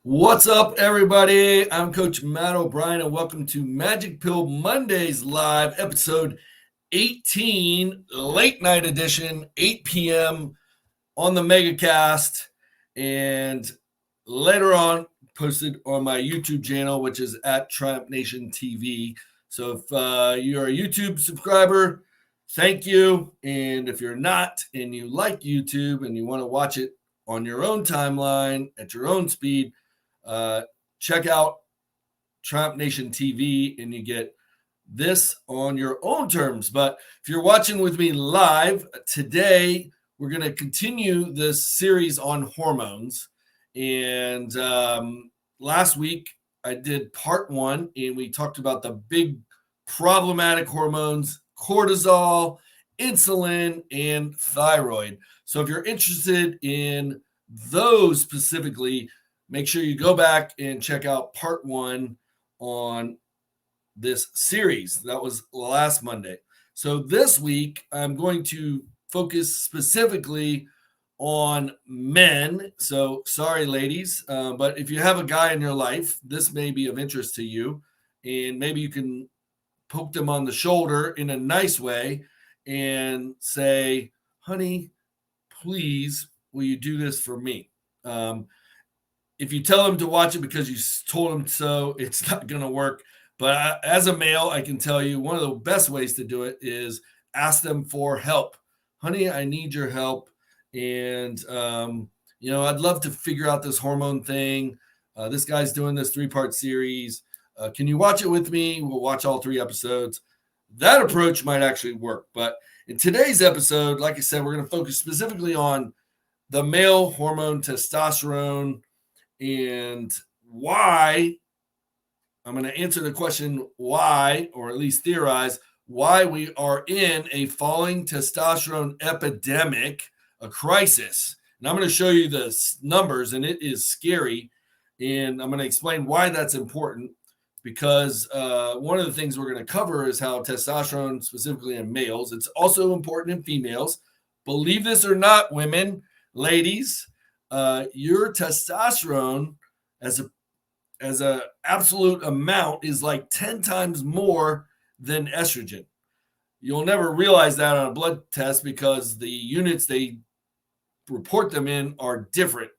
What's up, everybody? I'm Coach Matt O'Brien, and welcome to Magic Pill Mondays Live, episode 18, late night edition, 8 p.m. on the MegaCast, and later on posted on my YouTube channel, which is at Triumph Nation TV. So if you're a YouTube subscriber, thank you. And if you're not and you like YouTube and you want to watch it on your own timeline at your own speed, check out Triumph Nation TV and you get this on your own terms. But if you're watching with me live today, we're going to continue this series on hormones. And last week I did part one, and we talked about the big problematic hormones: cortisol, insulin, and thyroid. So if you're interested in those specifically, make sure you go back and check out part one on this series. That was last Monday. So this week, I'm going to focus specifically on men. So sorry, ladies, but if you have a guy in your life, this may be of interest to you, and maybe you can poke them on the shoulder in a nice way and say, honey, please, will you do this for me? If you tell them to watch it because you told them so, it's not going to work. But as a male, I can tell you one of the best ways to do it is ask them for help. Honey, I need your help. And, I'd love to figure out this hormone thing. This guy's doing this 3-part series. Can you watch it with me? We'll watch all 3 episodes. That approach might actually work. But in today's episode, like I said, we're going to focus specifically on the male hormone testosterone and why. I'm going to answer the question why, or at least theorize why we are in a falling testosterone epidemic, a crisis. And I'm going to show you the numbers, and it is scary. And I'm going to explain why that's important, because one of the things we're going to cover is how testosterone, specifically in males, it's also important in females. Believe this or not, women, ladies, your testosterone as a absolute amount is like 10 times more than estrogen. You'll never realize that on a blood test because the units they report them in are different.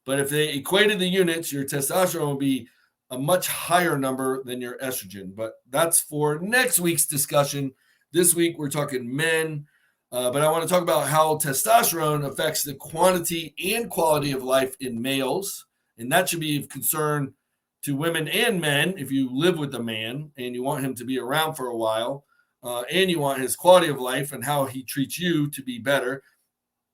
But if they equated the units, your testosterone will be a much higher number than your estrogen. But that's for next week's discussion. This week, we're talking men. But I want to talk about how testosterone affects the quantity and quality of life in males. And that should be of concern to women and men if you live with a man and you want him to be around for a while, and you want his quality of life and how he treats you to be better.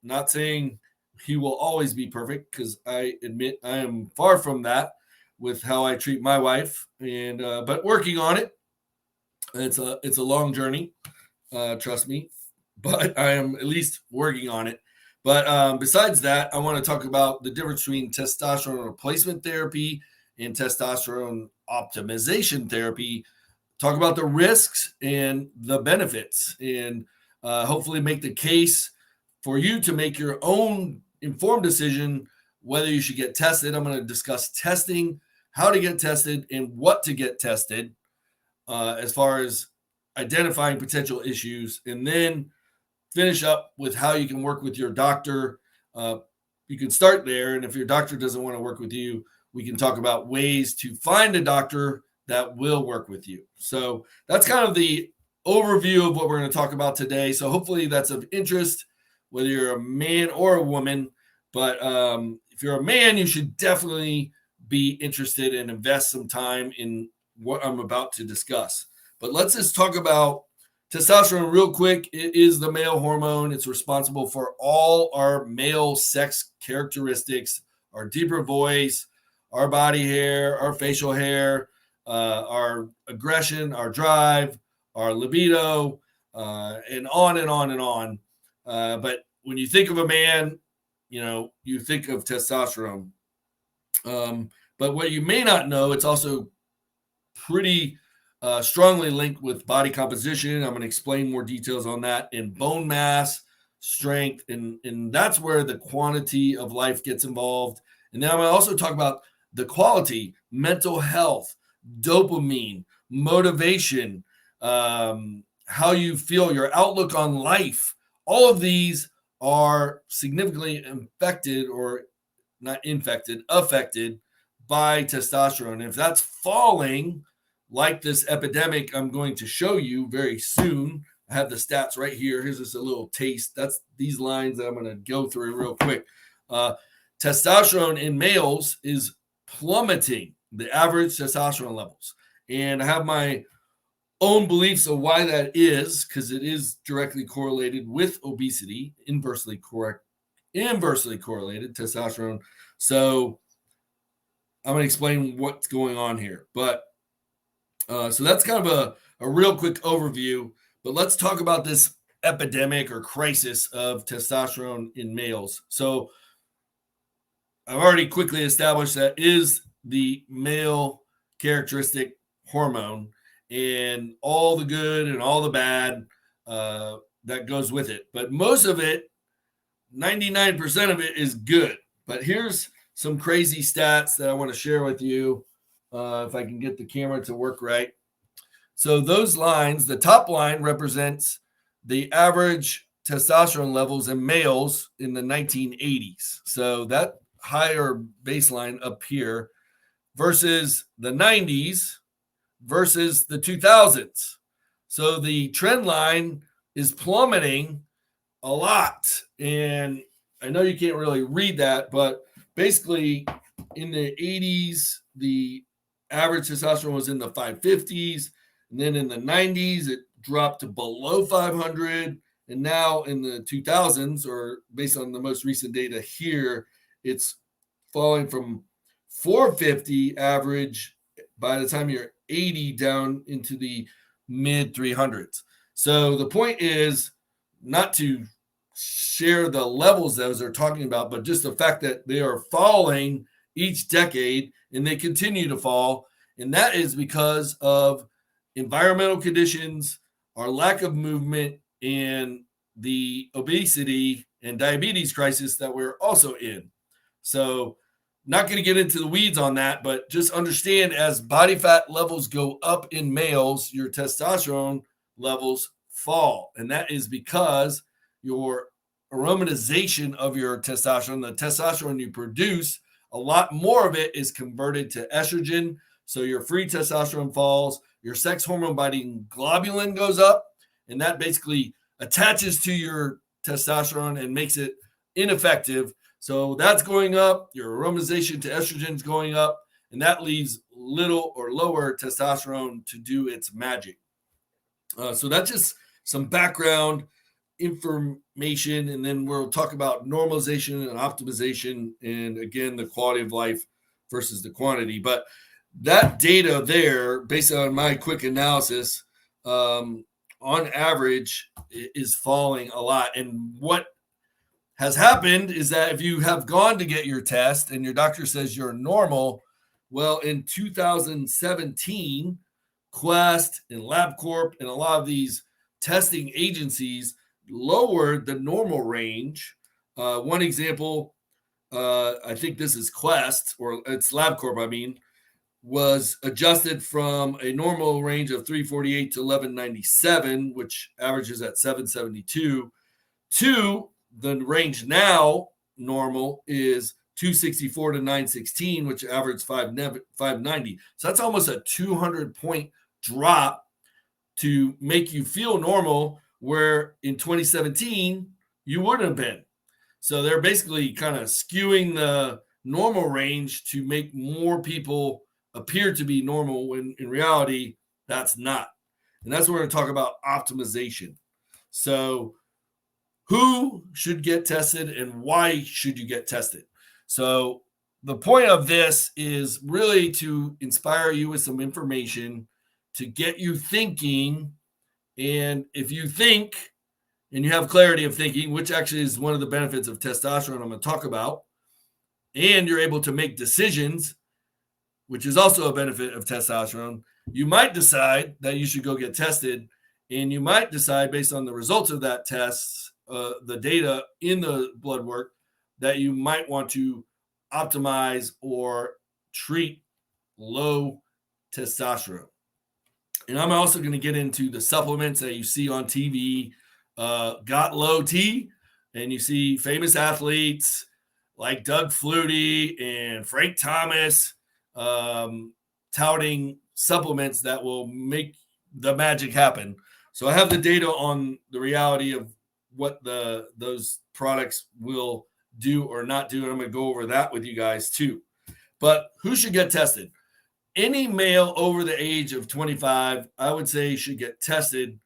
Not saying he will always be perfect, because I admit I am far from that with how I treat my wife, and but working on it. It's a long journey, trust me, but I am at least working on it. But besides that, I want to talk about the difference between testosterone replacement therapy and testosterone optimization therapy, talk about the risks and the benefits, and hopefully make the case for you to make your own informed decision whether you should get tested. I'm going to discuss testing, how to get tested, and what to get tested, as far as identifying potential issues, and then finish up with how you can work with your doctor. You can start there, and if your doctor doesn't want to work with you, we can talk about ways to find a doctor that will work with you. So that's kind of the overview of what we're going to talk about today. So hopefully that's of interest, whether you're a man or a woman. But if you're a man, you should definitely be interested and invest some time in what I'm about to discuss. But let's just talk about testosterone real quick. It is the male hormone. It's responsible for all our male sex characteristics: our deeper voice, our body hair, our facial hair, our aggression, our drive, our libido, and on and on and on. But when you think of a man, you think of testosterone. But what you may not know, it's also pretty strongly linked with body composition. I'm going to explain more details on that, in bone mass, strength, and that's where the quantity of life gets involved. And then I'm going to also talk about the quality, mental health, dopamine, motivation, how you feel, your outlook on life. All of these are significantly infected or not infected, affected by testosterone. And if that's falling, like this epidemic I'm going to show you very soon, I have the stats right here. Here's just a little taste. That's these lines that I'm going to go through real quick. Testosterone in males is plummeting, the average testosterone levels. And I have my own beliefs of why that is, because it is directly correlated with obesity, inversely correlated testosterone. So I'm going to explain what's going on here. But so that's kind of a real quick overview. But let's talk about this epidemic or crisis of testosterone in males. So I've already quickly established that is the male characteristic hormone, and all the good and all the bad that goes with it. But most of it, 99% of it, is good. But here's some crazy stats that I want to share with you, if I can get the camera to work right. So those lines, the top line represents the average testosterone levels in males in the 1980s. So that higher baseline up here versus the 90s versus the 2000s. So the trend line is plummeting a lot. And I know you can't really read that, but basically in the 80s, the average testosterone was in the 550s. And then in the 90s, it dropped to below 500. And now in the 2000s, or based on the most recent data here, it's falling from 450 average by the time you're 80 down into the mid 300s. So the point is not to share the levels those are talking about, but just the fact that they are falling each decade and they continue to fall. And that is because of environmental conditions, our lack of movement, and the obesity and diabetes crisis that we're also in. So not going to get into the weeds on that, but just understand as body fat levels go up in males, your testosterone levels fall. And that is because your aromatization of your testosterone, the testosterone you produce, a lot more of it is converted to estrogen. So your free testosterone falls, your sex hormone binding globulin goes up, and that basically attaches to your testosterone and makes it ineffective. So that's going up, your aromatization to estrogen is going up, and that leaves little or lower testosterone to do its magic. So that's just some background information, and then we'll talk about normalization and optimization, and again, the quality of life versus the quantity. But that data there, based on my quick analysis, on average, is falling a lot. And what has happened is that if you have gone to get your test and your doctor says you're normal, well, in 2017, Quest and LabCorp and a lot of these testing agencies lowered the normal range. One example, I think this is Quest, or it's LabCorp, I mean, was adjusted from a normal range of 348 to 1197, which averages at 772, to the range now normal is 264 to 916, which averages 590. So that's almost a 200-point drop to make you feel normal, where in 2017 you wouldn't have been. So they're basically kind of skewing the normal range to make more people appear to be normal when in reality that's not. And that's what we're going to talk about, optimization. So who should get tested and why should you get tested? So the point of this is really to inspire you with some information to get you thinking. And if you think and you have clarity of thinking, which actually is one of the benefits of testosterone I'm going to talk about, and you're able to make decisions, which is also a benefit of testosterone, you might decide that you should go get tested. And you might decide, based on the results of that test, the data in the blood work, that you might want to optimize or treat low testosterone. And I'm also going to get into the supplements that you see on TV, Got Low T, and you see famous athletes like Doug Flutie and Frank Thomas touting supplements that will make the magic happen. So I have the data on the reality of what those products will do or not do, and I'm going to go over that with you guys too. But who should get tested? Any male over the age of 25, I would say, should get tested.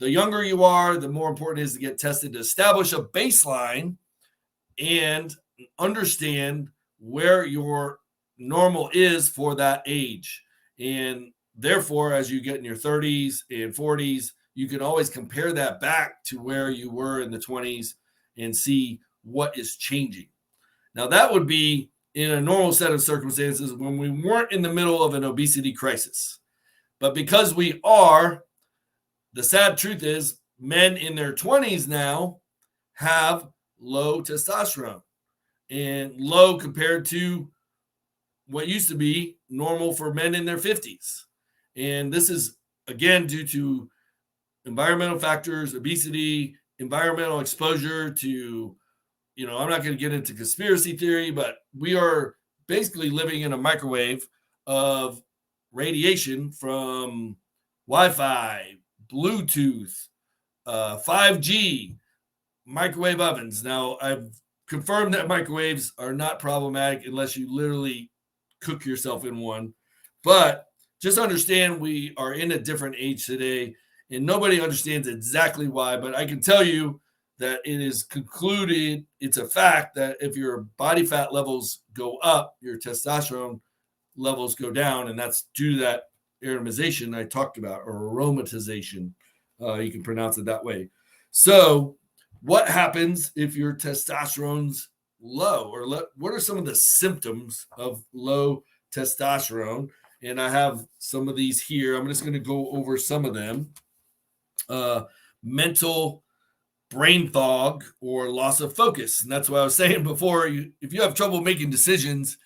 The younger you are, the more important it is to get tested to establish a baseline and understand where your normal is for that age. And therefore, as you get in your 30s and 40s, you can always compare that back to where you were in the 20s and see what is changing. Now, that would be in a normal set of circumstances when we weren't in the middle of an obesity crisis. But because we are, the sad truth is men in their 20s now have low testosterone, and low compared to what used to be normal for men in their 50s. And this is, again, due to environmental factors, obesity, environmental exposure to, I'm not going to get into conspiracy theory, but we are basically living in a microwave of radiation from Wi-Fi, Bluetooth, 5G, microwave ovens. Now, I've confirmed that microwaves are not problematic unless you literally cook yourself in one. But just understand we are in a different age today, and nobody understands exactly why. But I can tell you that it is concluded, it's a fact that if your body fat levels go up, your testosterone levels go down, and that's due to that aromatization I talked about, or aromatization. You can pronounce it that way. So what happens if your testosterone's low, or what are some of the symptoms of low testosterone? And I have some of these here. I'm just going to go over some of them. Mental brain fog or loss of focus. And that's what I was saying before. If you have trouble making decisions,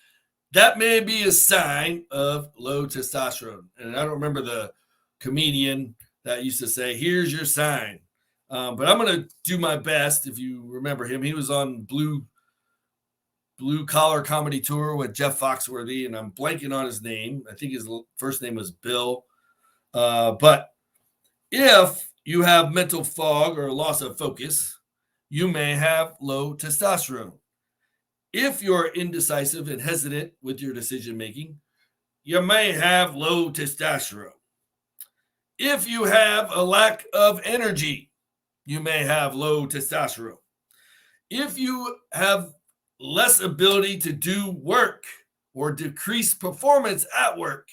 that may be a sign of low testosterone. And I don't remember the comedian that used to say, here's your sign. But I'm going to do my best. If you remember him, he was on Blue Collar Comedy Tour with Jeff Foxworthy, and I'm blanking on his name. I think his first name was Bill. But if you have mental fog or loss of focus, you may have low testosterone. If you're indecisive and hesitant with your decision making, you may have low testosterone. If you have a lack of energy, you may have low testosterone. If you have less ability to do work or decreased performance at work,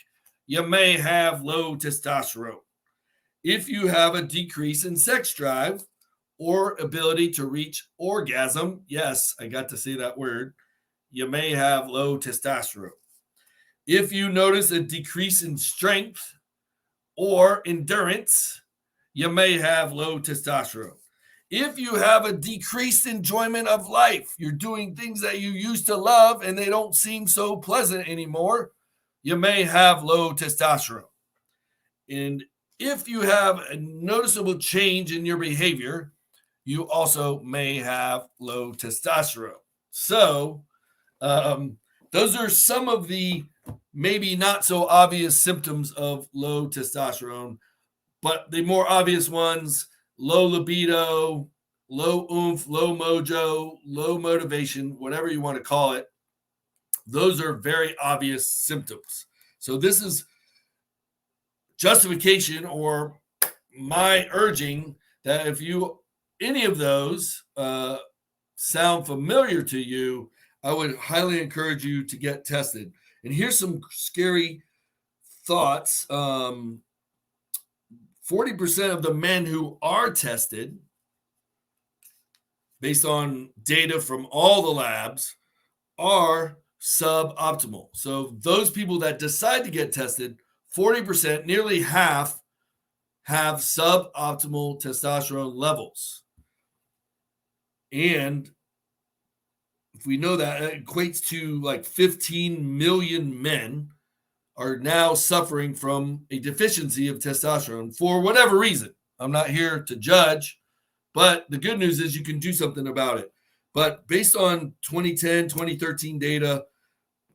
you may have low testosterone. If you have a decrease in sex drive or ability to reach orgasm, yes, I got to say that word, you may have low testosterone. If you notice a decrease in strength or endurance, you may have low testosterone. If you have a decreased enjoyment of life, you're doing things that you used to love and they don't seem so pleasant anymore, you may have low testosterone. And if you have a noticeable change in your behavior, you also may have low testosterone. So, those are some of the maybe not so obvious symptoms of low testosterone, but the more obvious ones: low libido, low oomph, low mojo, low motivation, whatever you want to call it. Those are very obvious symptoms. So this is justification or my urging that if any of those sound familiar to you, I would highly encourage you to get tested. And here's some scary thoughts. 40% of the men who are tested, based on data from all the labs, are suboptimal. So those people that decide to get tested, 40%, nearly half, have suboptimal testosterone levels. And if we know that, it equates to like 15 million men are now suffering from a deficiency of testosterone for whatever reason. I'm not here to judge, but the good news is you can do something about it. But based on 2010, 2013 data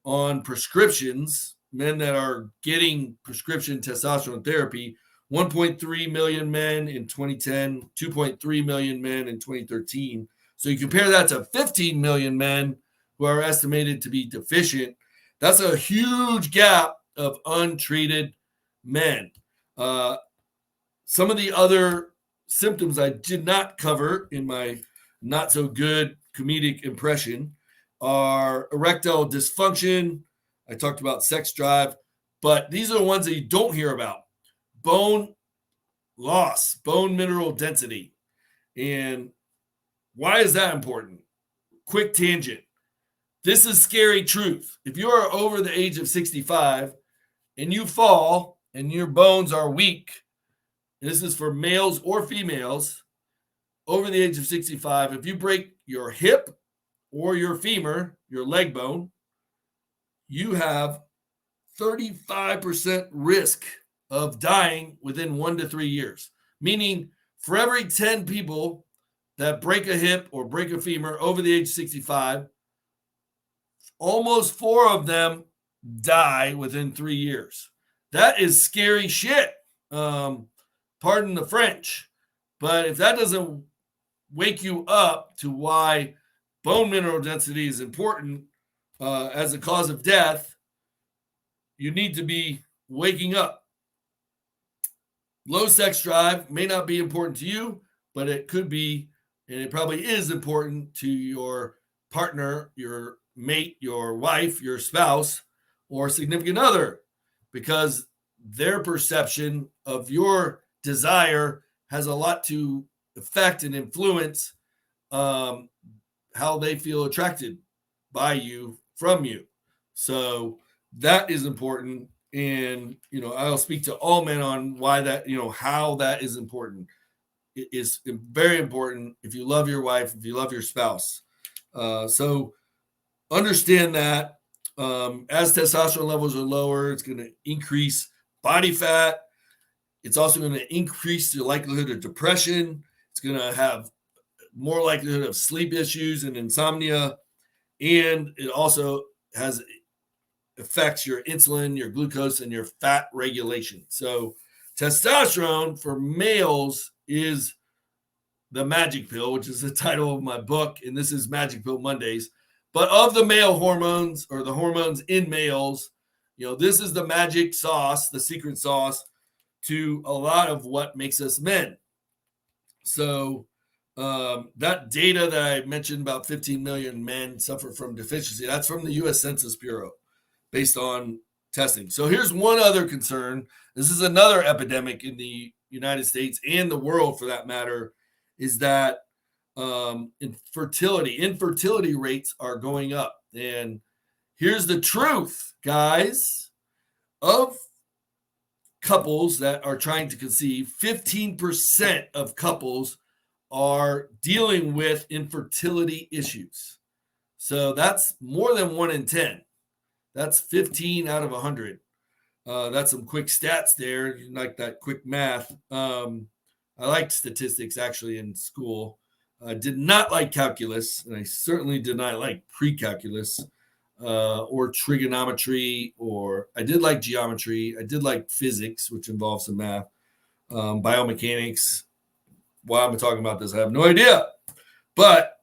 on prescriptions, men that are getting prescription testosterone therapy, 1.3 million men in 2010, 2.3 million men in 2013. So you compare that to 15 million men who are estimated to be deficient. That's a huge gap of untreated men. Some of the other symptoms I did not cover in my not so good comedic impression are erectile dysfunction. I talked about sex drive, but these are the ones that you don't hear about. Bone loss, bone mineral density. And why is that important? Quick tangent. This is scary truth. If you are over the age of 65 and you fall and your bones are weak, this is for males or females over the age of 65, if you break your hip or your femur, your leg bone, you have 35% risk of dying within 1 to 3 years. Meaning, for every 10 people that break a hip or break a femur over the age of 65, almost 4 of them die within 3 years. That is scary shit. Pardon the French. But if that doesn't wake you up to why bone mineral density is important as a cause of death, you need to be waking up. Low sex drive may not be important to you, but it could be, and it probably is important to your partner, your mate, your wife, your spouse, or significant other, because their perception of your desire has a lot to affect and influence how they feel attracted by you, from you. So that is important. And, I'll speak to all men on why that, how that is important. It is very important if you love your wife, if you love your spouse. So understand that as testosterone levels are lower, it's going to increase body fat. It's also going to increase the likelihood of depression. It's going to have more likelihood of sleep issues and insomnia. And it also affects your insulin, your glucose, and your fat regulation. So testosterone for males is the magic pill, which is the title of my book. And this is Magic Pill Mondays. But of the male hormones, or the hormones in males, this is the magic sauce, the secret sauce to a lot of what makes us men. So that data that I mentioned, about 15 million men suffer from deficiency, that's from the U.S. Census Bureau based on testing. So here's one other concern. This is another epidemic in the United States and the world, for that matter, is that infertility rates are going up. And here's the truth, guys. Of couples that are trying to conceive, 15% of couples are dealing with infertility issues. So that's more than 1 in 10. That's 15 out of 100. That's some quick stats there. You like that quick math. I liked statistics actually in school. I did not like calculus, and I certainly did not like pre-calculus or trigonometry, or I did like geometry. I did like physics, which involves some math, biomechanics. Why I'm talking about this, I have no idea. But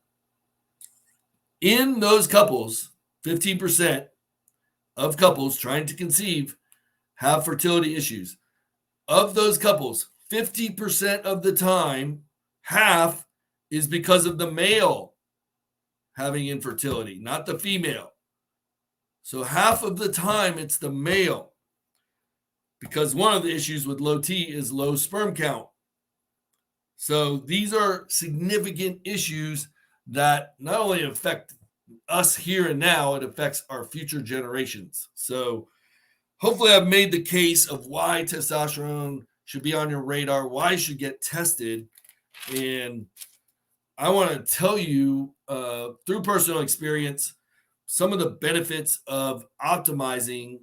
in those couples, 15% of couples trying to conceive have fertility issues. Of those couples, 50% of the time, half is because of the male having infertility, not the female. So half of the time it's the male, because one of the issues with low T is low sperm count. So these are significant issues that not only affect us here and now, it affects our future generations. So hopefully I've made the case of why testosterone should be on your radar, why you should get tested. And I want to tell you through personal experience some of the benefits of optimizing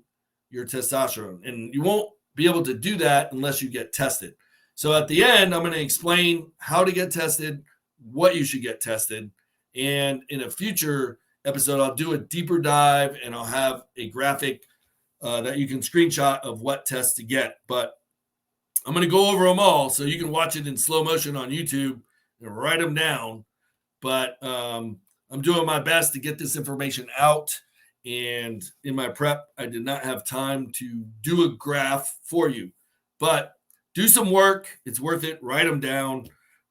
your testosterone. And you won't be able to do that unless you get tested. So at the end, I'm going to explain how to get tested, what you should get tested. And in a future episode, I'll do a deeper dive and I'll have a graphic that you can screenshot of what tests to get. But I'm going to go over them all so you can watch it in slow motion on YouTube and write them down. But I'm doing my best to get this information out. And in my prep, I did not have time to do a graph for you. But do some work. It's worth it. Write them down,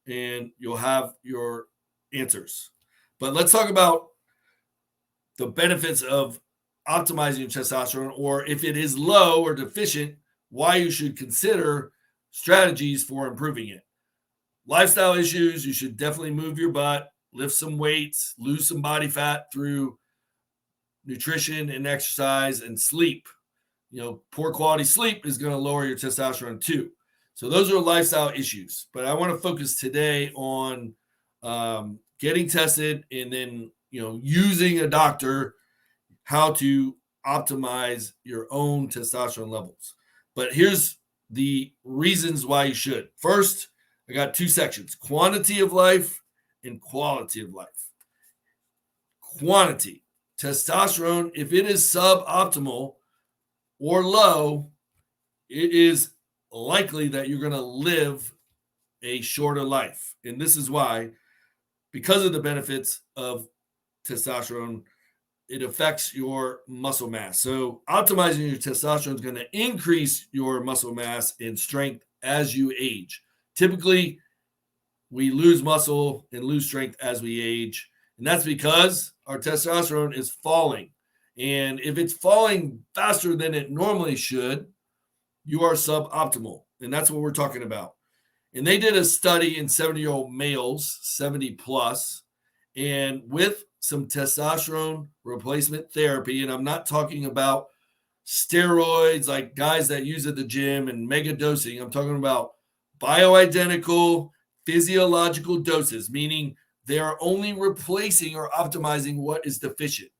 and you'll have your answers. But let's talk about the benefits of optimizing your testosterone, or if it is low or deficient, why you should consider strategies for improving it. Lifestyle issues, you should definitely move your butt, lift some weights, lose some body fat through nutrition and exercise and sleep. Poor quality sleep is going to lower your testosterone too. So those are lifestyle issues. But I want to focus today on getting tested and then, using a doctor, how to optimize your own testosterone levels. But here's the reasons why you should. First, I got two sections: quantity of life and quality of life. Quantity. Testosterone, if it is suboptimal or low, it is likely that you're going to live a shorter life. And this is why, because of the benefits of testosterone, it affects your muscle mass. So optimizing your testosterone is going to increase your muscle mass and strength as you age. Typically, we lose muscle and lose strength as we age. And that's because our testosterone is falling. And if it's falling faster than it normally should, you are suboptimal. And that's what we're talking about. And they did a study in 70-year-old males, 70 plus, and with some testosterone replacement therapy. And I'm not talking about steroids like guys that use at the gym and mega dosing. I'm talking about bioidentical physiological doses, meaning they are only replacing or optimizing what is deficient.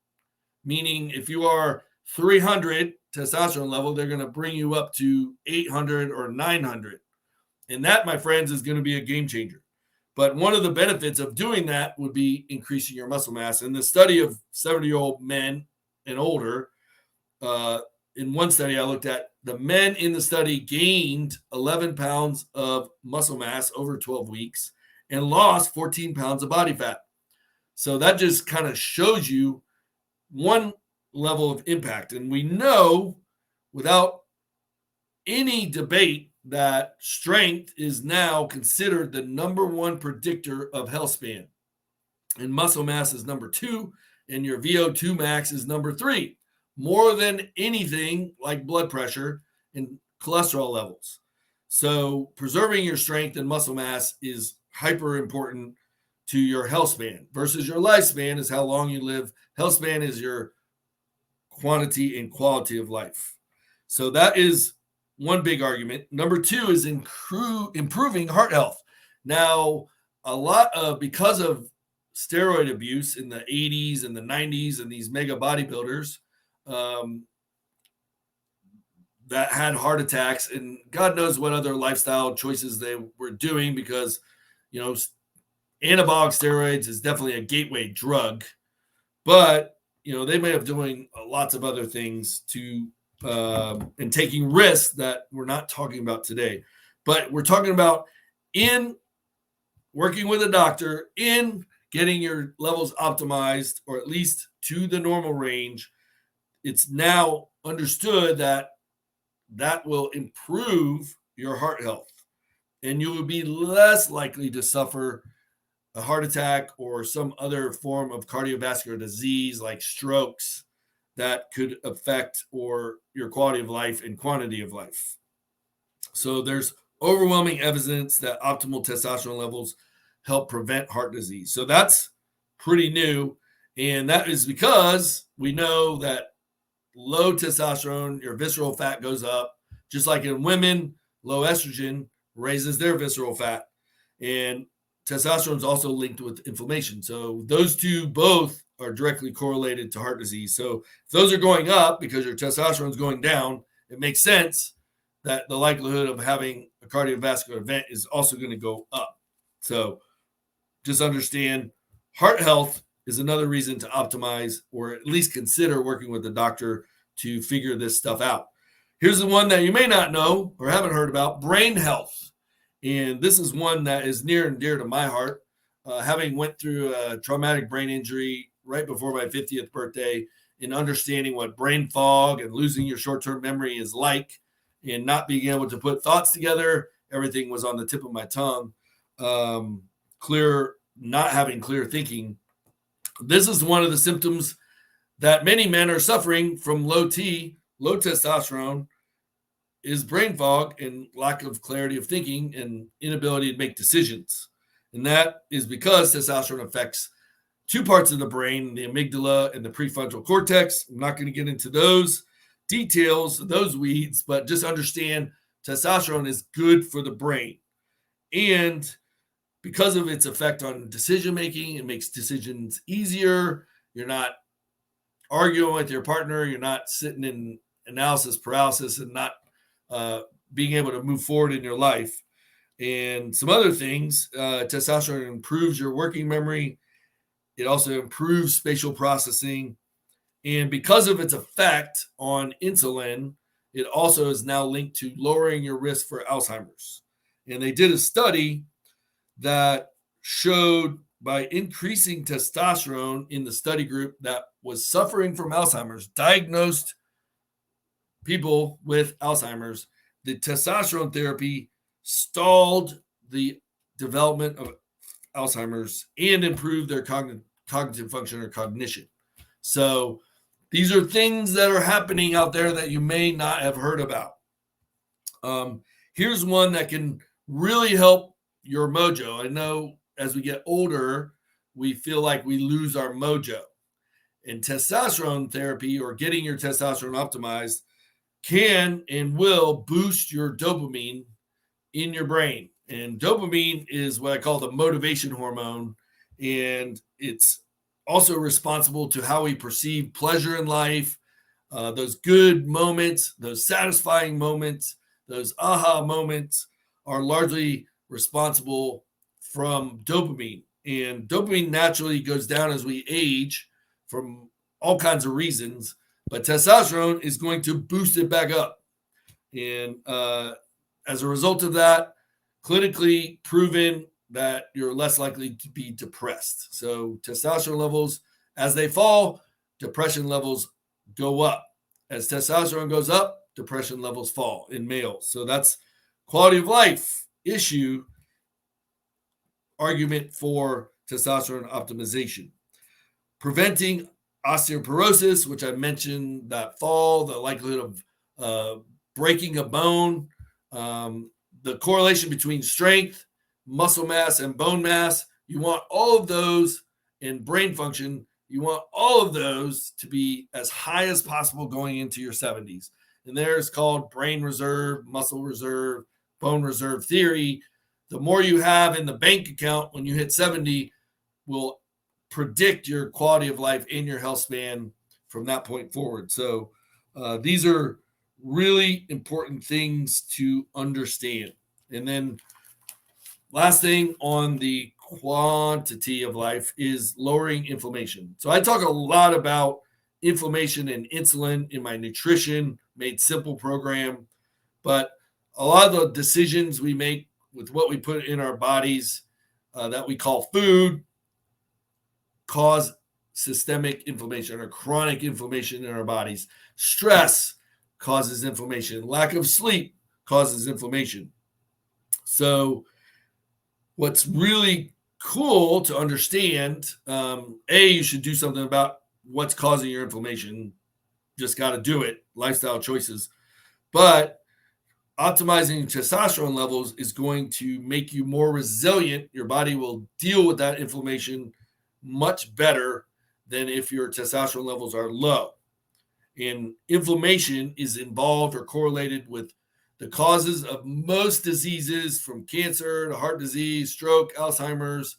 Meaning if you are 300 testosterone level, they're going to bring you up to 800 or 900. And that, my friends, is going to be a game changer. But one of the benefits of doing that would be increasing your muscle mass. In the study of 70-year-old men and older, in one study I looked at, the men in the study gained 11 pounds of muscle mass over 12 weeks and lost 14 pounds of body fat. So that just kind of shows you one level of impact. And we know without any debate that strength is now considered the number one predictor of health span. And muscle mass is number 2, and your VO2 max is number 3, more than anything like blood pressure and cholesterol levels. So preserving your strength and muscle mass is hyper important to your health span versus your lifespan is how long you live. Health span is your quantity and quality of life. So that is one big argument. Number 2 is improving heart health. Now, a lot of, because of steroid abuse in the 80s and the 90s and these mega bodybuilders that had heart attacks, and God knows what other lifestyle choices they were doing, because, anabolic steroids is definitely a gateway drug, but, they may have doing lots of other things to and taking risks that we're not talking about today. But we're talking about in working with a doctor, in getting your levels optimized, or at least to the normal range. It's now understood that that will improve your heart health, and you will be less likely to suffer a heart attack or some other form of cardiovascular disease like strokes that could affect or your quality of life and quantity of life. So there's overwhelming evidence that optimal testosterone levels help prevent heart disease. So that's pretty new. And that is because we know that low testosterone, your visceral fat goes up. Just like in women, low estrogen raises their visceral fat. And testosterone is also linked with inflammation. So those two both are directly correlated to heart disease. So if those are going up because your testosterone is going down, it makes sense that the likelihood of having a cardiovascular event is also going to go up. So just understand heart health is another reason to optimize or at least consider working with a doctor to figure this stuff out. Here's the one that you may not know or haven't heard about: brain health. And this is one that is near and dear to my heart. Having went through a traumatic brain injury right before my 50th birthday, and understanding what brain fog and losing your short-term memory is like, and not being able to put thoughts together, everything was on the tip of my tongue. Not having clear thinking. This is one of the symptoms that many men are suffering from: low testosterone, is brain fog and lack of clarity of thinking and inability to make decisions. And that is because testosterone affects two parts of the brain, the amygdala and the prefrontal cortex. I'm not going to get into those details, those weeds, but just understand testosterone is good for the brain. And because of its effect on decision making, it makes decisions easier. You're not arguing with your partner. You're not sitting in analysis paralysis and not being able to move forward in your life. And some other things, testosterone improves your working memory. It also improves spatial processing. And because of its effect on insulin, it also is now linked to lowering your risk for Alzheimer's. And they did a study that showed by increasing testosterone in the study group that was suffering from Alzheimer's, diagnosed people with Alzheimer's, the testosterone therapy stalled the development of Alzheimer's and improved their cognitive function or cognition. So these are things that are happening out there that you may not have heard about. Here's one that can really help your mojo. I know as we get older, we feel like we lose our mojo. And testosterone therapy, or getting your testosterone optimized, can and will boost your dopamine in your brain. And dopamine is what I call the motivation hormone. And it's also responsible to how we perceive pleasure in life, those good moments, those satisfying moments, those aha moments are largely responsible from dopamine. And dopamine naturally goes down as we age from all kinds of reasons, but testosterone is going to boost it back up. And as a result of that, clinically proven that you're less likely to be depressed. So testosterone levels, as they fall, depression levels go up. As testosterone goes up, depression levels fall in males. So that's quality of life issue argument for testosterone optimization. Preventing osteoporosis, which I mentioned, that fall, the likelihood of breaking a bone, the correlation between strength, muscle mass, and bone mass. You want all of those in brain function. You want all of those to be as high as possible going into your 70s. And there's called brain reserve, muscle reserve, bone reserve theory. The more you have in the bank account when you hit 70 will predict your quality of life and your health span from that point forward. So these are really important things to understand. And then last thing on the quantity of life is lowering inflammation. So I talk a lot about inflammation and insulin in my Nutrition Made Simple program, but a lot of the decisions we make with what we put in our bodies that we call food cause systemic inflammation or chronic inflammation in our bodies. Stress causes inflammation. Lack of sleep causes inflammation. So what's really cool to understand, you should do something about what's causing your inflammation. Just got to do it. Lifestyle choices. But optimizing testosterone levels is going to make you more resilient. Your body will deal with that inflammation much better than if your testosterone levels are low. And inflammation is involved or correlated with The causes of most diseases, from cancer to heart disease, stroke, Alzheimer's,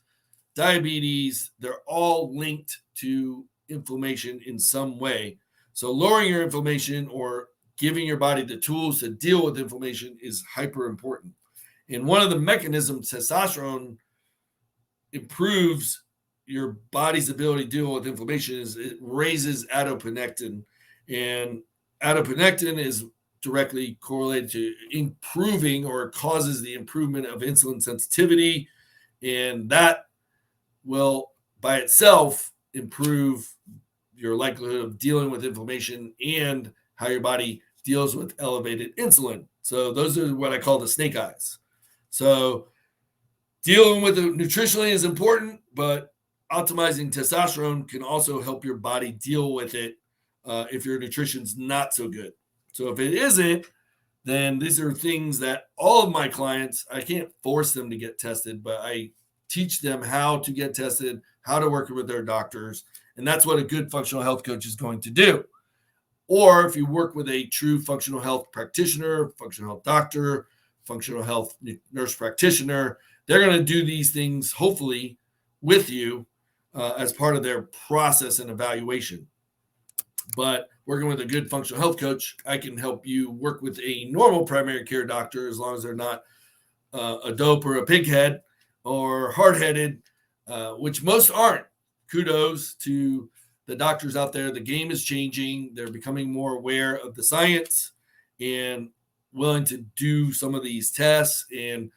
diabetes, they're all linked to inflammation in some way. So lowering your inflammation or giving your body the tools to deal with inflammation is hyper important. And one of the mechanisms testosterone improves your body's ability to deal with inflammation is it raises adiponectin. And adiponectin is directly correlated to improving or causes the improvement of insulin sensitivity. And that will by itself improve your likelihood of dealing with inflammation and how your body deals with elevated insulin. So those are what I call the snake eyes. So dealing with it nutritionally is important, but optimizing testosterone can also help your body deal with it if your nutrition's not so good. So if it isn't, then these are things that all of my clients, I can't force them to get tested, but I teach them how to get tested, how to work with their doctors. And that's what a good functional health coach is going to do. Or if you work with a true functional health practitioner, functional health doctor, functional health nurse practitioner, they're going to do these things, hopefully, with you as part of their process and evaluation. But working with a good functional health coach, I can help you work with a normal primary care doctor as long as they're not a dope or a pighead or hard-headed, which most aren't. Kudos to the doctors out there. The game is changing. They're becoming more aware of the science and willing to do some of these tests. And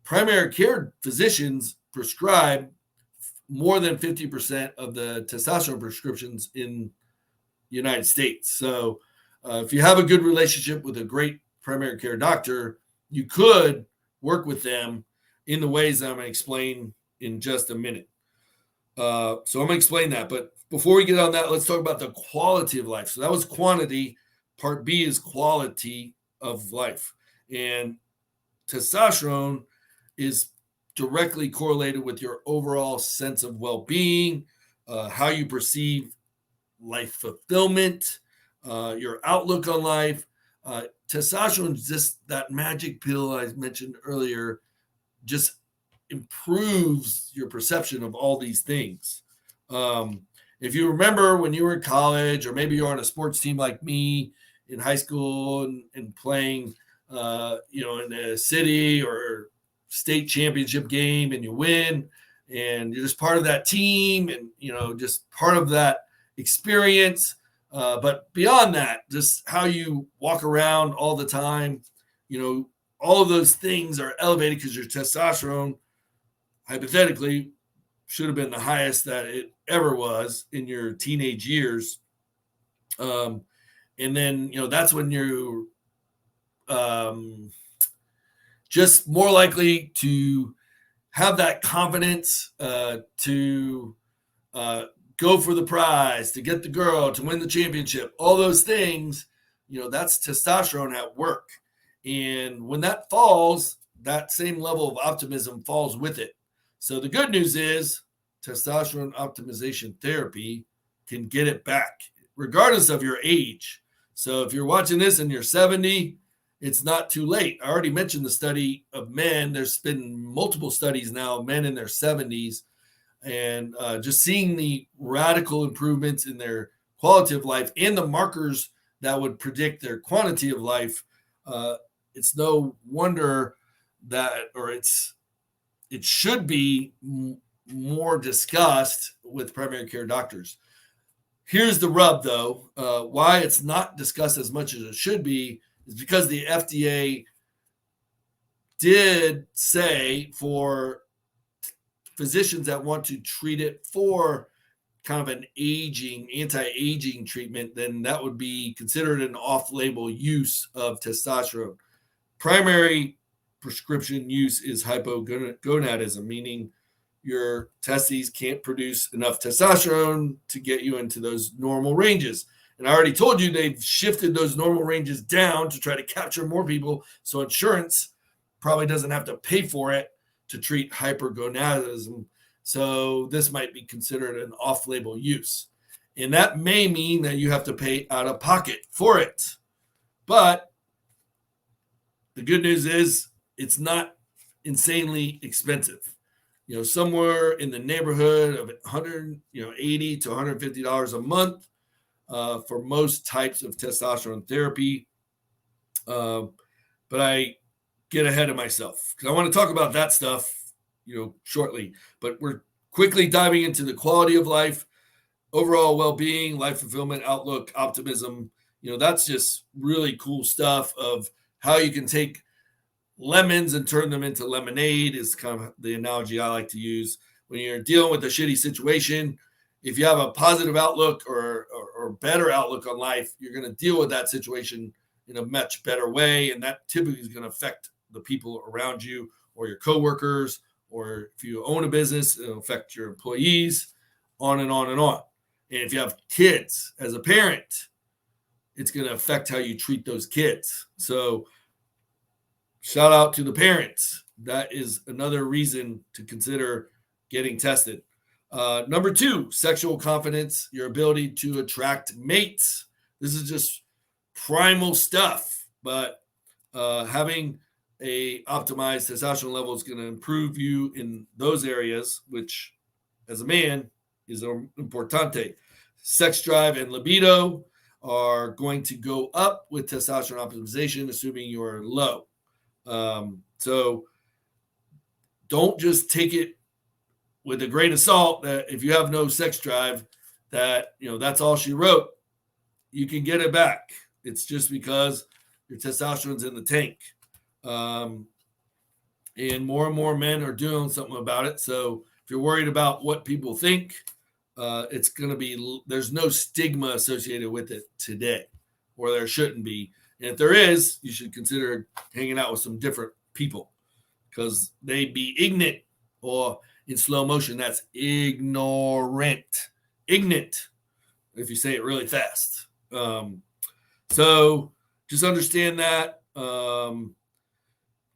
primary care physicians prescribe more than 50% of the testosterone prescriptions in the United States. So if you have a good relationship with a great primary care doctor, you could work with them in the ways that I'm going to explain in just a minute. So I'm going to explain that. But before we get on that, let's talk about the quality of life. So that was quantity. Part B is quality of life. And testosterone is directly correlated with your overall sense of well-being, how you perceive life fulfillment, your outlook on life. Testosterone is just that magic pill I mentioned earlier, just improves your perception of all these things. If you remember when you were in college, or maybe you're on a sports team like me in high school and playing, in a city or state championship game, and you win, and you're just part of that team, and just part of that experience. But beyond that, just how you walk around all the time, all of those things are elevated because your testosterone, hypothetically, should have been the highest that it ever was in your teenage years. And then, that's when you're just more likely to have that confidence to go for the prize, to get the girl, to win the championship, all those things, that's testosterone at work. And when that falls, that same level of optimism falls with it. So the good news is testosterone optimization therapy can get it back, regardless of your age. So if you're watching this and you're 70, it's not too late. I already mentioned the study of men. There's been multiple studies now of men in their 70s, and just seeing the radical improvements in their quality of life and the markers that would predict their quantity of life. It's no wonder that, or it should be more discussed with primary care doctors. Here's the rub, though. Why it's not discussed as much as it should be is because the FDA did say for physicians that want to treat it for kind of an anti-aging treatment, then that would be considered an off-label use of testosterone. Primary prescription use is hypogonadism, meaning your testes can't produce enough testosterone to get you into those normal ranges. And I already told you they've shifted those normal ranges down to try to capture more people, so insurance probably doesn't have to pay for it to treat hypergonadism. So this might be considered an off-label use. And that may mean that you have to pay out of pocket for it. But the good news is it's not insanely expensive. Somewhere in the neighborhood of 80 to $150 a month for most types of testosterone therapy. But I get ahead of myself because I want to talk about that stuff, shortly. But we're quickly diving into the quality of life, overall well-being, life fulfillment, outlook, optimism. That's just really cool stuff of how you can take lemons and turn them into lemonade is kind of the analogy I like to use. When you're dealing with a shitty situation, if you have a positive outlook or better outlook on life, you're going to deal with that situation in a much better way. And that typically is going to affect the people around you or your coworkers, or if you own a business, it'll affect your employees, on and on and on. And if you have kids as a parent, it's going to affect how you treat those kids. So shout out to the parents. That is another reason to consider getting tested. Number 2, sexual confidence, your ability to attract mates. This is just primal stuff, but having a optimized testosterone level is going to improve you in those areas, which as a man is importante. Sex drive and libido are going to go up with testosterone optimization, assuming you're low. So don't just take it with a grain of salt that if you have no sex drive, that, that's all she wrote. You can get it back. It's just because your testosterone's in the tank. And more men are doing something about it. So if you're worried about what people think, it's going to be, there's no stigma associated with it today, or there shouldn't be. And if there is, you should consider hanging out with some different people because they be ignorant, or in slow motion, that's ignorant. Ignorant, if you say it really fast. So just understand that.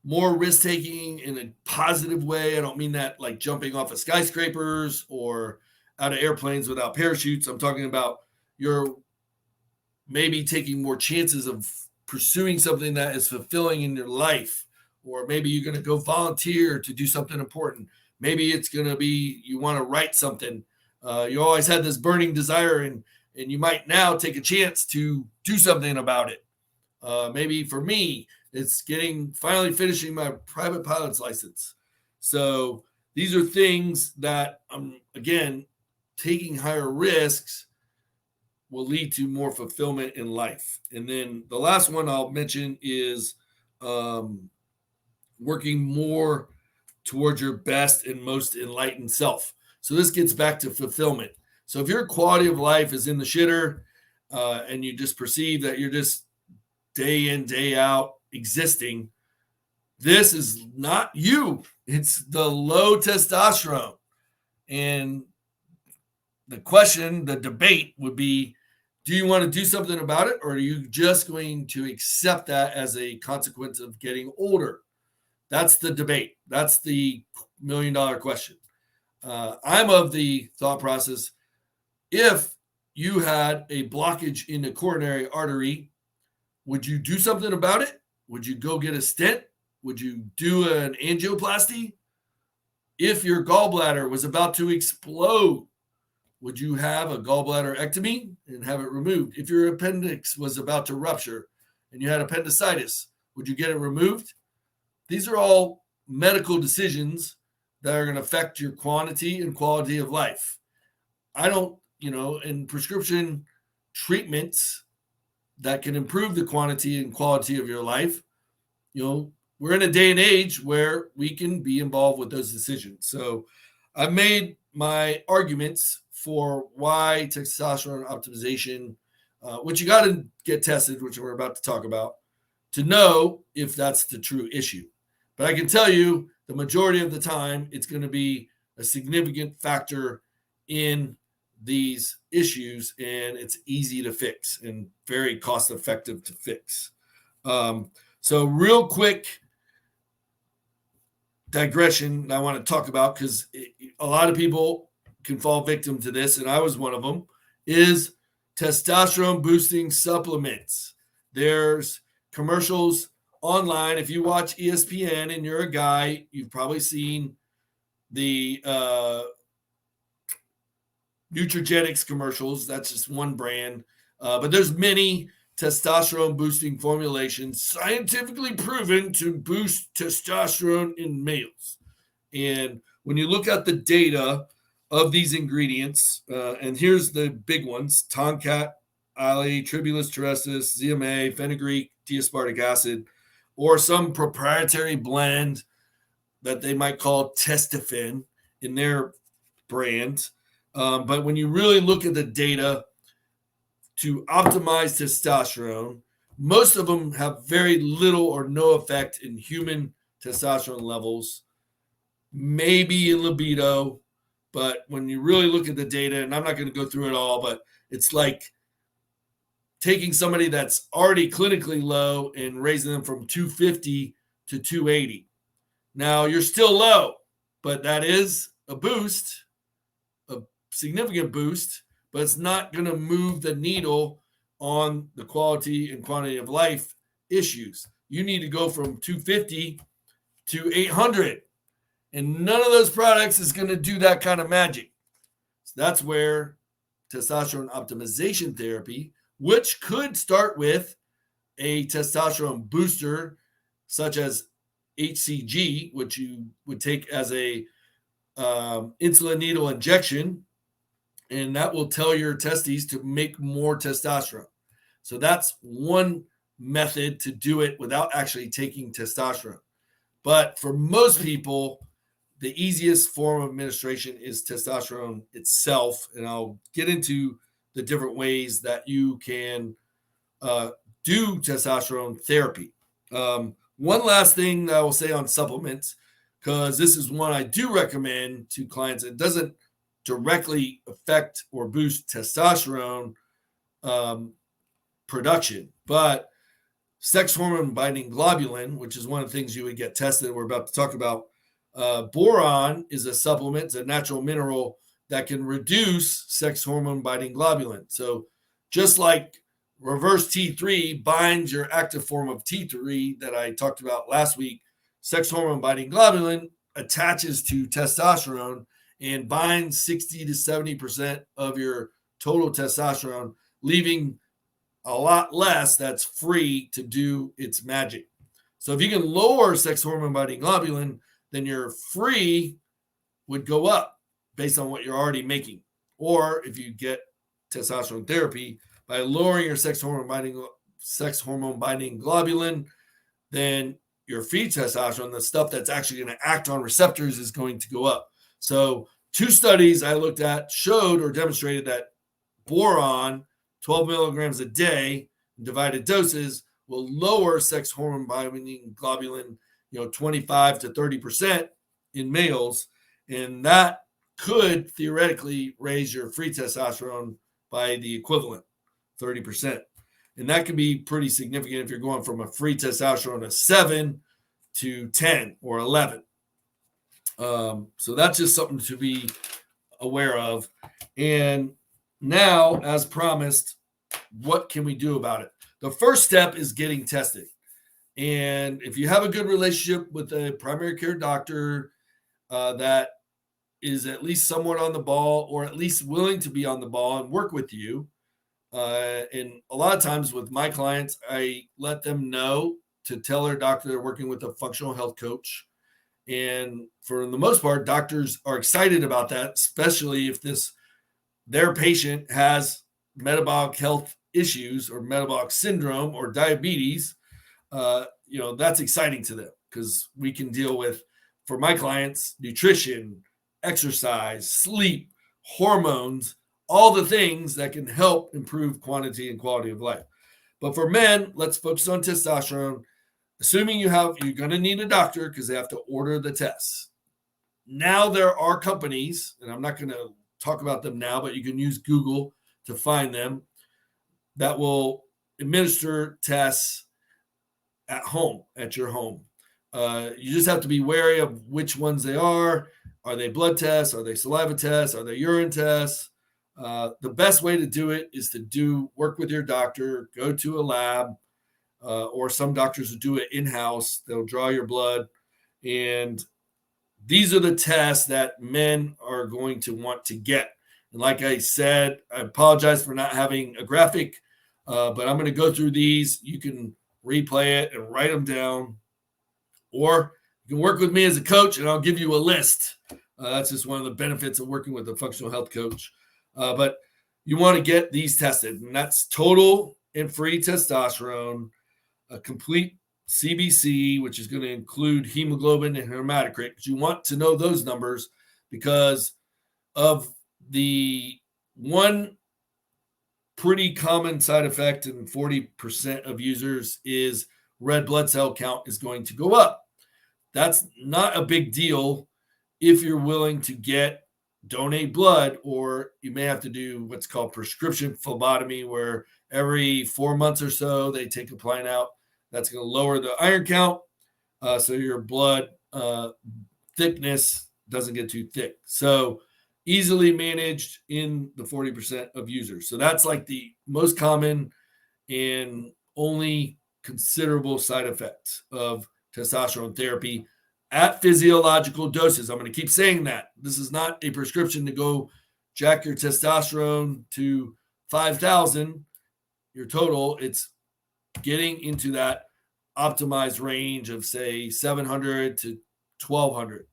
More risk taking in a positive way. I don't mean that like jumping off of skyscrapers or out of airplanes without parachutes. I'm talking about you're maybe taking more chances of pursuing something that is fulfilling in your life, or maybe you're going to go volunteer to do something important. Maybe it's going to be you want to write something. You always had this burning desire, and you might now take a chance to do something about it. Maybe for me, it's finally finishing my private pilot's license. So these are things that, again, taking higher risks will lead to more fulfillment in life. And then the last one I'll mention is working more towards your best and most enlightened self. So this gets back to fulfillment. So if your quality of life is in the shitter and you just perceive that you're just day in, day out existing, this is not you. It's the low testosterone. And the debate would be, do you want to do something about it, or are you just going to accept that as a consequence of getting older? That's the debate. That's the $1 million question. I'm of the thought process, if you had a blockage in the coronary artery, would you do something about it? Would you go get a stent? Would you do an angioplasty? If your gallbladder was about to explode, would you have a gallbladderectomy and have it removed? If your appendix was about to rupture and you had appendicitis, would you get it removed? These are all medical decisions that are going to affect your quantity and quality of life. I don't, in prescription treatments that can improve the quantity and quality of your life, we're in a day and age where we can be involved with those decisions. So I've made my arguments for why testosterone optimization, which you got to get tested, which we're about to talk about, to know if that's the true issue. But I can tell you the majority of the time, it's going to be a significant factor in these issues, and it's easy to fix and very cost effective to fix. So real quick digression I want to talk about, because a lot of people can fall victim to this, and I was one of them, is testosterone boosting supplements. There's commercials online, if you watch ESPN and you're a guy, you've probably seen the Nutrigenics commercials. That's just one brand. But there's many testosterone boosting formulations scientifically proven to boost testosterone in males. And when you look at the data of these ingredients, and here's the big ones: Tonkat, Ali, Tribulus terrestris, ZMA, fenugreek, D-aspartic acid, or some proprietary blend that they might call Testofen in their brand. But when you really look at the data to optimize testosterone, most of them have very little or no effect in human testosterone levels, maybe in libido. But when you really look at the data, and I'm not going to go through it all, but it's like taking somebody that's already clinically low and raising them from 250 to 280. Now, you're still low, but that is a boost, a significant boost, but it's not going to move the needle on the quality and quantity of life issues. You need to go from 250 to 800, and none of those products is going to do that kind of magic. So that's where testosterone optimization therapy, which could start with a testosterone booster such as HCG, which you would take as a insulin needle injection, and that will tell your testes to make more testosterone. So that's one method to do it without actually taking testosterone. But for most people, the easiest form of administration is testosterone itself, and I'll get into the different ways that you can do testosterone therapy. One last thing that I will say on supplements, because this is one I do recommend to clients. It doesn't directly affect or boost testosterone production, but sex hormone binding globulin, which is one of the things you would get tested, we're about to talk about. Boron is a supplement, it's a natural mineral that can reduce sex hormone binding globulin. So just like reverse T3 binds your active form of T3 that I talked about last week, sex hormone binding globulin attaches to testosterone and binds 60 to 70% of your total testosterone, leaving a lot less that's free to do its magic. So if you can lower sex hormone binding globulin, then your free would go up based on what you're already making. Or if you get testosterone therapy, by lowering your sex hormone binding globulin, then your free testosterone, the stuff that's actually going to act on receptors, is going to go up. So 2 studies I looked at showed or demonstrated that boron, 12 milligrams a day, in divided doses, will lower sex hormone binding globulin, 25 to 30% in males, and that could theoretically raise your free testosterone by the equivalent, 30%. And that can be pretty significant if you're going from a free testosterone of 7 to 10 or 11. So that's just something to be aware of. And now, as promised, what can we do about it? The first step is getting tested. And if you have a good relationship with a primary care doctor that is at least somewhat on the ball, or at least willing to be on the ball and work with you, and a lot of times with my clients, I let them know to tell their doctor they're working with a functional health coach. And for the most part, doctors are excited about that, especially if their patient has metabolic health issues or metabolic syndrome or diabetes. That's exciting to them because we can deal with, for my clients, nutrition, exercise, sleep, hormones, all the things that can help improve quantity and quality of life. But for men, let's focus on testosterone. Assuming you're going to need a doctor because they have to order the tests. Now there are companies, and I'm not going to talk about them now, but you can use Google to find them, that will administer tests at home, at your home. You just have to be wary of which ones they are. Are they blood tests? Are they saliva tests? Are they urine tests? The best way to do it is to work with your doctor, go to a lab, or some doctors will do it in-house. They'll draw your blood, and these are the tests that men are going to want to get. And like I said, I apologize for not having a graphic, but I'm going to go through these. You can replay it and write them down, or you can work with me as a coach, and I'll give you a list. That's just one of the benefits of working with a functional health coach. But you want to get these tested, and that's total and free testosterone, a complete CBC, which is going to include hemoglobin and hematocrit. But you want to know those numbers because of the one pretty common side effect in 40% of users is red blood cell count is going to go up. That's not a big deal if you're willing to donate blood, or you may have to do what's called prescription phlebotomy, where every 4 months or so they take a pint out. That's going to lower the iron count, so your blood thickness doesn't get too thick. So easily managed in the 40% of users. So that's like the most common and only considerable side effects of testosterone therapy at physiological doses. I'm going to keep saying that. This is not a prescription to go jack your testosterone to 5,000, your total. It's getting into that optimized range of, say, 700 to 1,200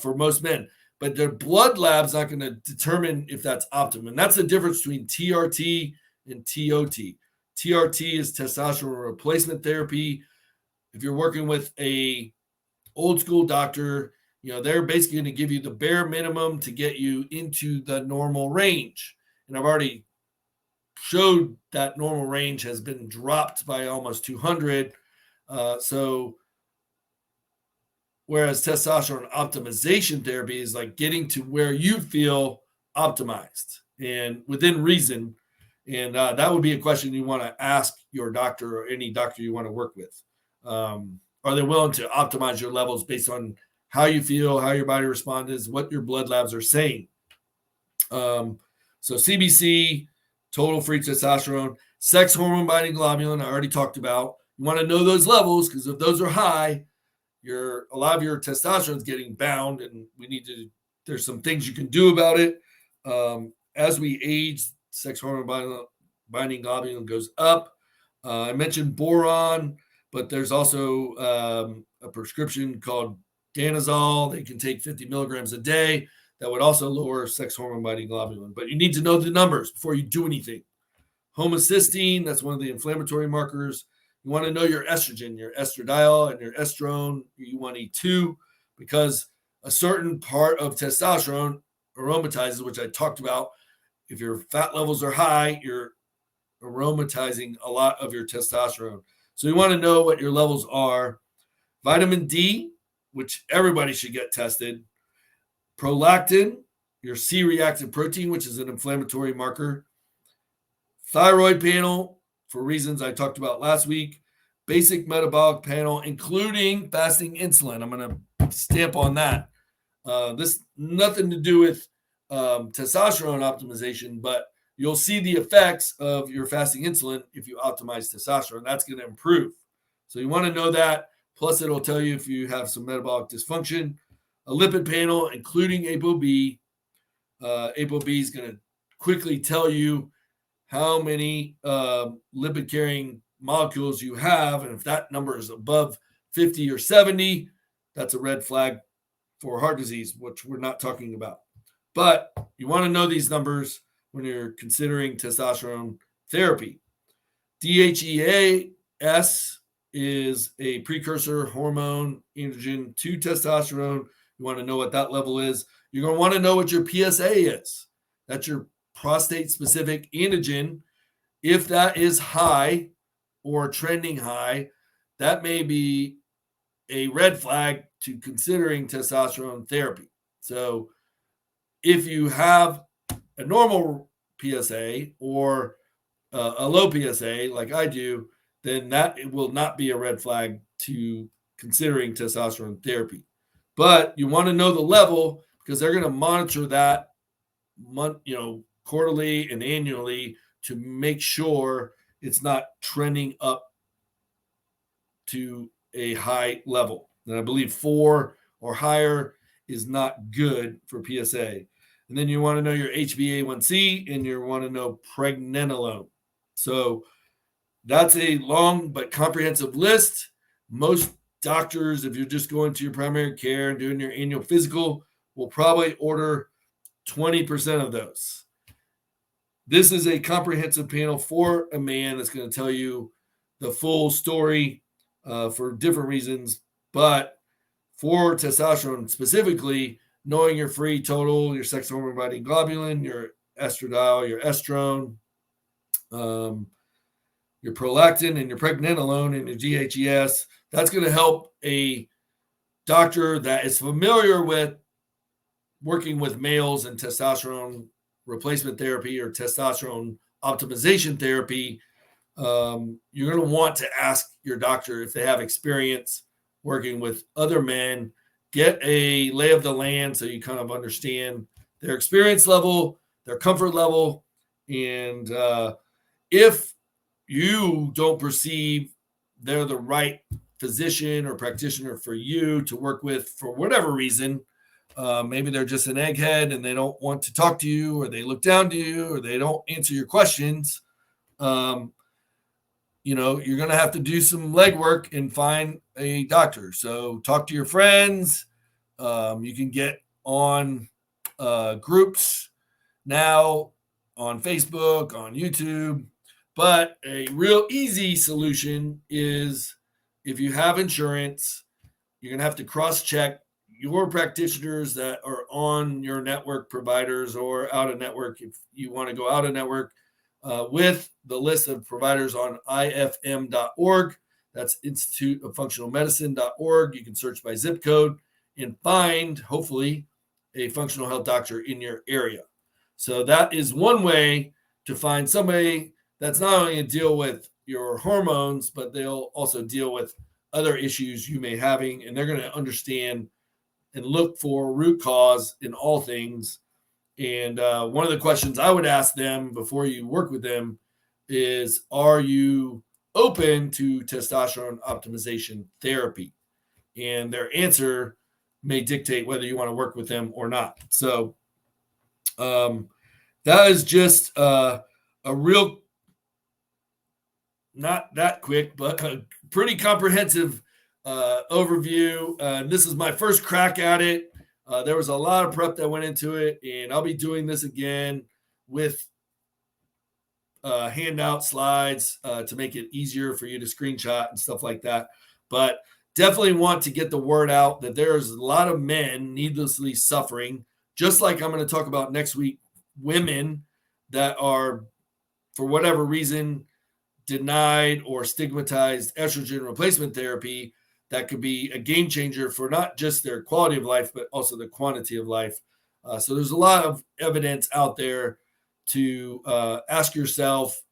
for most men. But their blood lab's not going to determine if that's optimum. And that's the difference between TRT and TOT. TRT is testosterone replacement therapy. If you're working with a old school doctor, they're basically going to give you the bare minimum to get you into the normal range. And I've already showed that normal range has been dropped by almost 200. So whereas testosterone optimization therapy is like getting to where you feel optimized and within reason. And that would be a question you want to ask your doctor or any doctor you want to work with. Are they willing to optimize your levels based on how you feel, how your body responds, what your blood labs are saying? So CBC, total free testosterone, sex hormone binding globulin, I already talked about. You want to know those levels because if those are high, a lot of your testosterone is getting bound, and there's some things you can do about it. As we age, sex hormone binding globulin goes up. I mentioned boron, but there's also a prescription called danazol. They can take 50 milligrams a day. That would also lower sex hormone binding globulin. But you need to know the numbers before you do anything. Homocysteine, that's one of the inflammatory markers. You want to know your estrogen, your estradiol, and your estrone, E1, E2, because a certain part of testosterone aromatizes, which I talked about. If your fat levels are high, you're aromatizing a lot of your testosterone. So you want to know what your levels are. Vitamin D, which everybody should get tested. Prolactin, your C-reactive protein, which is an inflammatory marker. Thyroid panel, for reasons I talked about last week. Basic metabolic panel, including fasting insulin. I'm going to stamp on that. This nothing to do with testosterone optimization, but you'll see the effects of your fasting insulin if you optimize testosterone. That's going to improve. So you want to know that. Plus, it'll tell you if you have some metabolic dysfunction. A lipid panel, including ApoB. ApoB is going to quickly tell you how many lipid-carrying molecules you have. And if that number is above 50 or 70, that's a red flag for heart disease, which we're not talking about. But you want to know these numbers when you're considering testosterone therapy. DHEAS is a precursor hormone androgen to testosterone. You want to know what that level is. You're going to want to know what your PSA is. That's your prostate-specific antigen. If that is high or trending high, that may be a red flag to considering testosterone therapy. So if you have a normal PSA or a low PSA like I do, then that it will not be a red flag to considering testosterone therapy. But you want to know the level because they're going to monitor that quarterly and annually to make sure it's not trending up to a high level. And I believe 4 or higher is not good for PSA. And then you want to know your HbA1c and you want to know pregnenolone. So that's a long but comprehensive list. Most doctors, if you're just going to your primary care and doing your annual physical, will probably order 20% of those. This is a comprehensive panel for a man that's going to tell you the full story for different reasons. But for testosterone specifically, knowing your free total, your sex hormone binding globulin, your estradiol, your estrone, your prolactin, and your pregnenolone, and your GHES, that's going to help a doctor that is familiar with working with males and testosterone replacement therapy or testosterone optimization therapy. You're going to want to ask your doctor if they have experience working with other men. Get a lay of the land so you kind of understand their experience level, their comfort level, and if you don't perceive they're the right physician or practitioner for you to work with for whatever reason, maybe they're just an egghead and they don't want to talk to you, or they look down to you, or they don't answer your questions. You're going to have to do some legwork and find a doctor. So talk to your friends. You can get on groups now on Facebook, on YouTube. But a real easy solution is if you have insurance, you're going to have to cross-check your practitioners that are on your network providers or out of network. If you want to go out of network, with the list of providers on ifm.org. That's Institute of Functional Medicine.org. You can search by zip code and find, hopefully, a functional health doctor in your area. So that is one way to find somebody that's not only going to deal with your hormones, but they'll also deal with other issues you may having, and they're going to understand and look for root cause in all things. And one of the questions I would ask them before you work with them is, are you open to testosterone optimization therapy? And their answer may dictate whether you want to work with them or not. So that is just a real, not that quick, but a pretty comprehensive overview. This is my first crack at it. There was a lot of prep that went into it, and I'll be doing this again with handout slides to make it easier for you to screenshot and stuff like that. But definitely want to get the word out that there's a lot of men needlessly suffering, just like I'm going to talk about next week, women that are, for whatever reason, denied or stigmatized estrogen replacement therapy. That could be a game changer for not just their quality of life, but also the quantity of life. So there's a lot of evidence out there to ask yourself,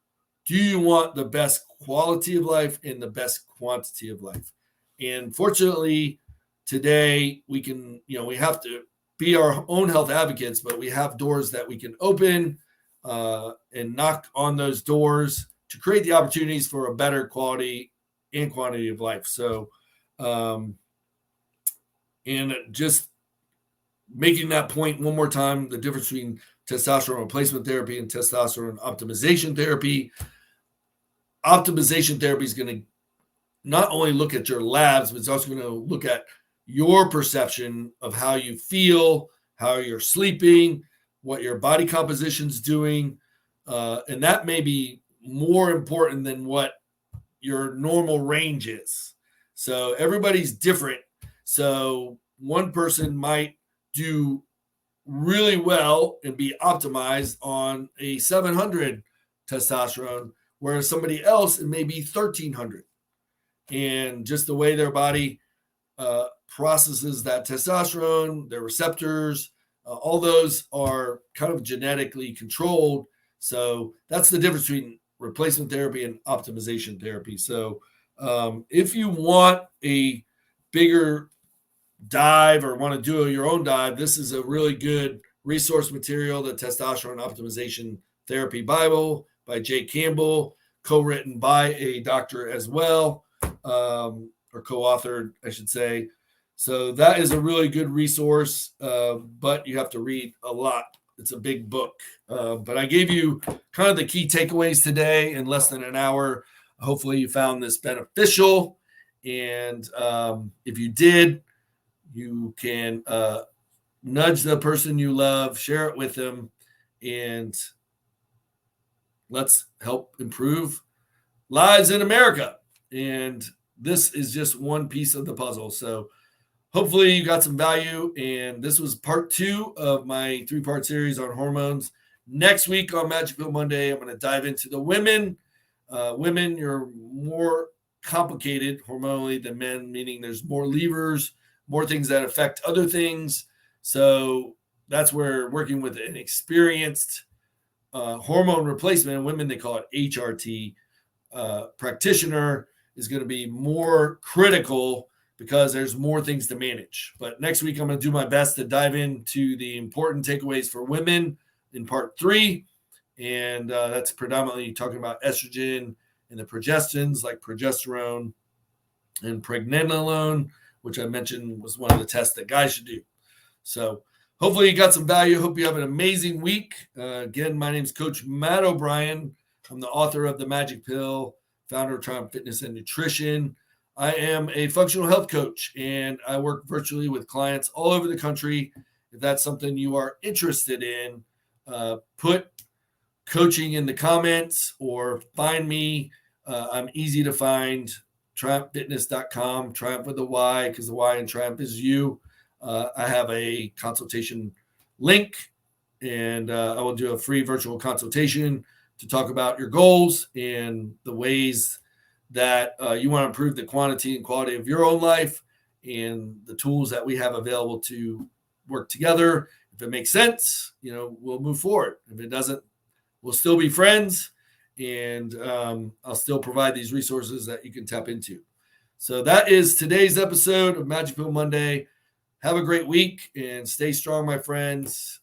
do you want the best quality of life and the best quantity of life? And fortunately, today we can, we have to be our own health advocates, but we have doors that we can open and knock on those doors to create the opportunities for a better quality and quantity of life. So, and just making that point one more time, the difference between testosterone replacement therapy and testosterone optimization therapy. Optimization therapy is going to not only look at your labs, but it's also going to look at your perception of how you feel, how you're sleeping, what your body composition is doing. And that may be more important than what your normal range is. So everybody's different. So one person might do really well and be optimized on a 700 testosterone, whereas somebody else, it may be 1300. And just the way their body processes that testosterone, their receptors, all those are kind of genetically controlled. So that's the difference between replacement therapy and optimization therapy. So if you want a bigger dive or want to do your own dive, this is a really good resource material, the Testosterone Optimization Therapy Bible by Jay Campbell, co-written by a doctor as well. or co-authored, I should say. So that is a really good resource, but you have to read a lot. It's a big book. But I gave you kind of the key takeaways today in less than an hour. Hopefully you found this beneficial. And if you did, you can nudge the person you love, share it with them, and let's help improve lives in America. And this is just one piece of the puzzle. So hopefully you got some value. And this was part 2 of my 3-part series on hormones. Next week on Magic Pill Monday, I'm going to dive into the women. Women, you're more complicated hormonally than men, meaning there's more levers, more things that affect other things. So that's where working with an experienced hormone replacement, in women they call it HRT, practitioner is going to be more critical because there's more things to manage. But next week, I'm going to do my best to dive into the important takeaways for women in part 3. And that's predominantly talking about estrogen and the progestins like progesterone and pregnenolone, which I mentioned was one of the tests that guys should do. So hopefully you got some value. Hope you have an amazing week. Again, my name is Coach Matt O'Brien. I'm the author of The Magic Pill, founder of Triumph Fitness and Nutrition. I am a functional health coach, and I work virtually with clients all over the country. If that's something you are interested in, put coaching in the comments or find me. I'm easy to find, triumphfitness.com, Triumph with a Y, because the Y in Triumph is you. I have a consultation link, and I will do a free virtual consultation to talk about your goals and the ways that you want to improve the quantity and quality of your own life and the tools that we have available to work together. If it makes sense, we'll move forward. If it doesn't, we'll still be friends, and I'll still provide these resources that you can tap into. So that is today's episode of Magic Pill Monday. Have a great week and stay strong, my friends.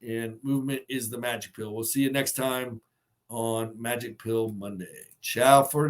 And movement is the magic pill. We'll see you next time on Magic Pill Monday. Ciao for now.